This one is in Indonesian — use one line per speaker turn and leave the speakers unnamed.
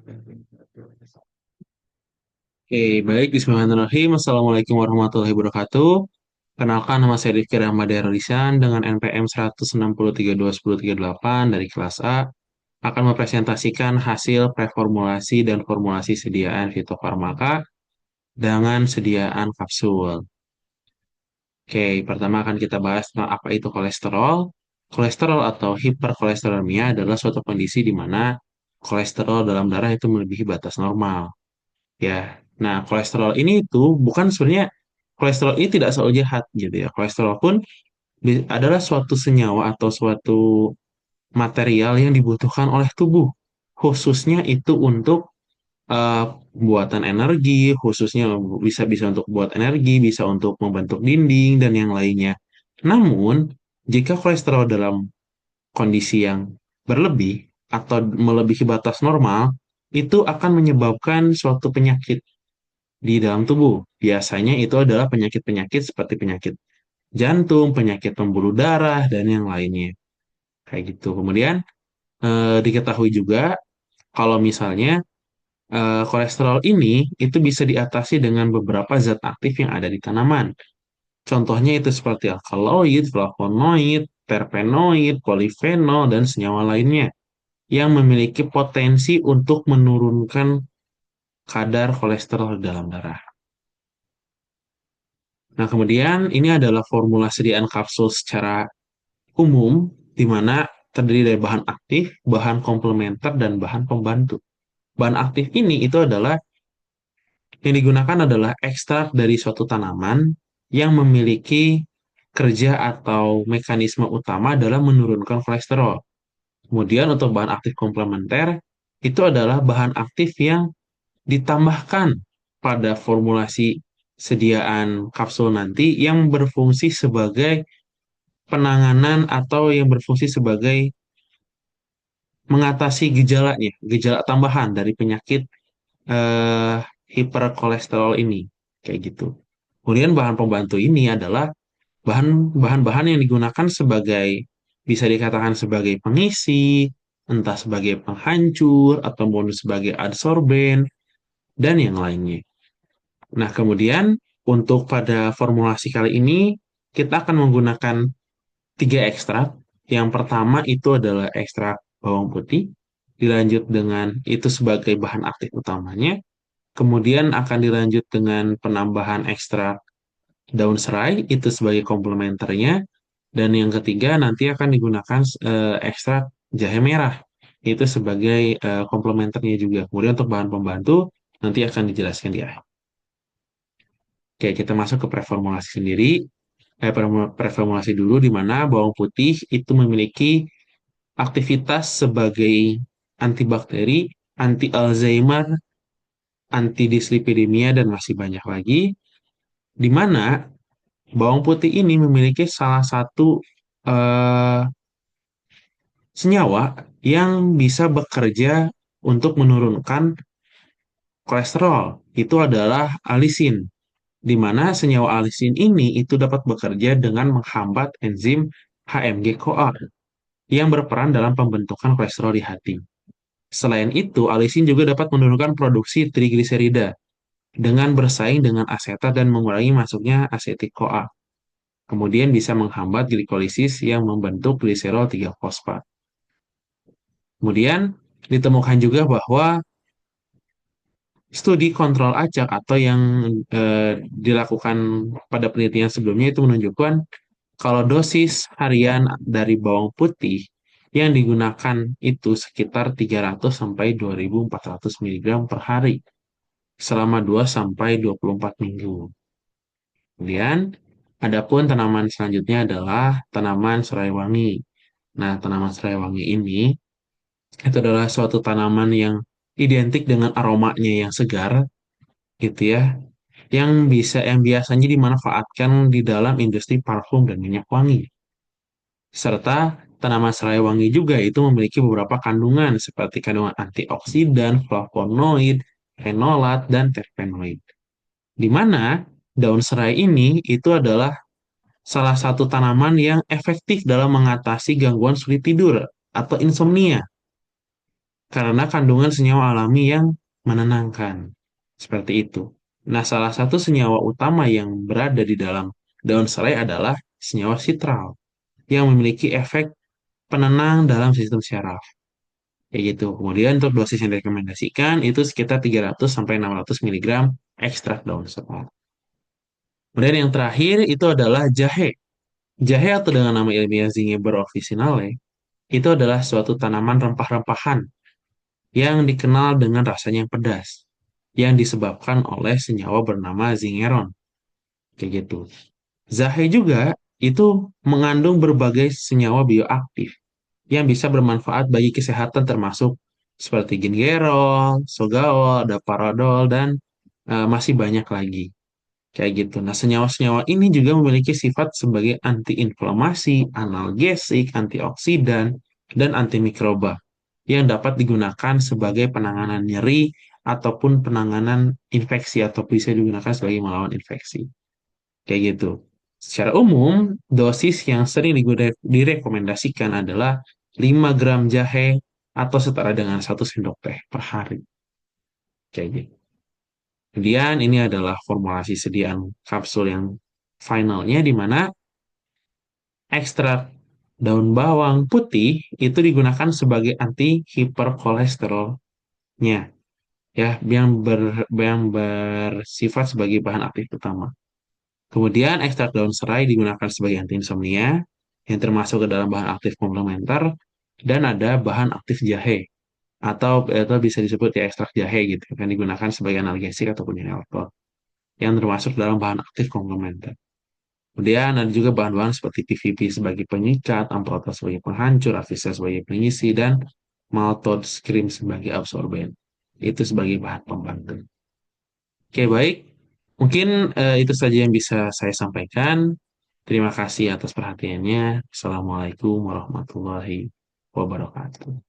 Oke, baik. Bismillahirrahmanirrahim. Assalamualaikum warahmatullahi wabarakatuh. Kenalkan, nama saya Rifki Rahmadi Radisan dengan NPM 1632138 dari kelas A akan mempresentasikan hasil preformulasi dan formulasi sediaan fitofarmaka dengan sediaan kapsul. Oke, pertama akan kita bahas tentang apa itu kolesterol. Kolesterol atau hiperkolesterolemia adalah suatu kondisi di mana kolesterol dalam darah itu melebihi batas normal. Ya, nah kolesterol ini itu bukan sebenarnya kolesterol ini tidak selalu jahat gitu ya. Kolesterol pun adalah suatu senyawa atau suatu material yang dibutuhkan oleh tubuh, khususnya itu untuk eh, pembuatan energi, khususnya bisa bisa untuk buat energi, bisa untuk membentuk dinding dan yang lainnya. Namun, jika kolesterol dalam kondisi yang berlebih atau melebihi batas normal, itu akan menyebabkan suatu penyakit di dalam tubuh. Biasanya itu adalah penyakit-penyakit seperti penyakit jantung, penyakit pembuluh darah, dan yang lainnya. Kayak gitu. Kemudian diketahui juga kalau misalnya kolesterol ini itu bisa diatasi dengan beberapa zat aktif yang ada di tanaman. Contohnya itu seperti alkaloid, flavonoid, terpenoid, polifenol, dan senyawa lainnya yang memiliki potensi untuk menurunkan kadar kolesterol dalam darah. Nah, kemudian ini adalah formula sediaan kapsul secara umum, di mana terdiri dari bahan aktif, bahan komplementer, dan bahan pembantu. Bahan aktif ini itu adalah yang digunakan adalah ekstrak dari suatu tanaman yang memiliki kerja atau mekanisme utama dalam menurunkan kolesterol. Kemudian untuk bahan aktif komplementer, itu adalah bahan aktif yang ditambahkan pada formulasi sediaan kapsul nanti yang berfungsi sebagai penanganan atau yang berfungsi sebagai mengatasi gejalanya, gejala tambahan dari penyakit eh, hiperkolesterol ini, kayak gitu. Kemudian bahan pembantu ini adalah bahan-bahan yang digunakan sebagai bisa dikatakan sebagai pengisi, entah sebagai penghancur ataupun sebagai adsorben dan yang lainnya. Nah, kemudian untuk pada formulasi kali ini kita akan menggunakan tiga ekstrak. Yang pertama itu adalah ekstrak bawang putih, dilanjut dengan itu sebagai bahan aktif utamanya. Kemudian akan dilanjut dengan penambahan ekstrak daun serai, itu sebagai komplementernya. Dan yang ketiga nanti akan digunakan ekstrak jahe merah, itu sebagai komplementernya juga. Kemudian untuk bahan pembantu nanti akan dijelaskan di akhir. Oke, kita masuk ke preformulasi sendiri. Preformulasi dulu di mana bawang putih itu memiliki aktivitas sebagai antibakteri, anti Alzheimer, anti dislipidemia dan masih banyak lagi. Di mana bawang putih ini memiliki salah satu eh, senyawa yang bisa bekerja untuk menurunkan kolesterol. Itu adalah alisin, di mana senyawa alisin ini itu dapat bekerja dengan menghambat enzim HMG-CoA yang berperan dalam pembentukan kolesterol di hati. Selain itu, alisin juga dapat menurunkan produksi trigliserida dengan bersaing dengan asetat dan mengurangi masuknya asetik-CoA. Kemudian bisa menghambat glikolisis yang membentuk gliserol 3-fosfat. Kemudian ditemukan juga bahwa studi kontrol acak atau yang dilakukan pada penelitian sebelumnya itu menunjukkan kalau dosis harian dari bawang putih yang digunakan itu sekitar 300 sampai 2.400 mg per hari selama 2 sampai 24 minggu. Kemudian, adapun tanaman selanjutnya adalah tanaman serai wangi. Nah, tanaman serai wangi ini itu adalah suatu tanaman yang identik dengan aromanya yang segar, gitu ya, yang biasanya dimanfaatkan di dalam industri parfum dan minyak wangi. Serta tanaman serai wangi juga itu memiliki beberapa kandungan seperti kandungan antioksidan, flavonoid, fenolat, dan terpenoid. Di mana daun serai ini itu adalah salah satu tanaman yang efektif dalam mengatasi gangguan sulit tidur atau insomnia. karena kandungan senyawa alami yang menenangkan. Seperti itu. Nah, salah satu senyawa utama yang berada di dalam daun serai adalah senyawa sitral yang memiliki efek penenang dalam sistem syaraf. Kayak gitu. Kemudian untuk dosis yang direkomendasikan itu sekitar 300 sampai 600 miligram ekstrak daun serai. Kemudian yang terakhir itu adalah jahe. Jahe atau dengan nama ilmiah Zingiber officinale itu adalah suatu tanaman rempah-rempahan yang dikenal dengan rasanya yang pedas, yang disebabkan oleh senyawa bernama zingeron. Kayak gitu. Jahe juga itu mengandung berbagai senyawa bioaktif yang bisa bermanfaat bagi kesehatan termasuk seperti gingerol, sogaol, ada paradol, dan masih banyak lagi. Kayak gitu. Nah, senyawa-senyawa ini juga memiliki sifat sebagai antiinflamasi, analgesik, antioksidan, dan antimikroba yang dapat digunakan sebagai penanganan nyeri ataupun penanganan infeksi atau bisa digunakan sebagai melawan infeksi. Kayak gitu. Secara umum, dosis yang sering direkomendasikan adalah 5 gram jahe atau setara dengan 1 sendok teh per hari. Kayak gitu. Kemudian ini adalah formulasi sediaan kapsul yang finalnya di mana ekstrak daun bawang putih itu digunakan sebagai anti hiperkolesterolnya ya yang bersifat sebagai bahan aktif utama. Kemudian ekstrak daun serai digunakan sebagai anti insomnia yang termasuk ke dalam bahan aktif komplementer dan ada bahan aktif jahe atau bisa disebut ya ekstrak jahe gitu yang digunakan sebagai analgesik ataupun inhalator yang termasuk dalam bahan aktif komplementer. Kemudian ada juga bahan-bahan seperti PVP sebagai pengikat, amprotol sebagai penghancur, avisa sebagai pengisi, dan maltodextrin sebagai absorben. Itu sebagai bahan pembantu. Oke, baik. Mungkin itu saja yang bisa saya sampaikan. Terima kasih atas perhatiannya. Assalamualaikum warahmatullahi wabarakatuh.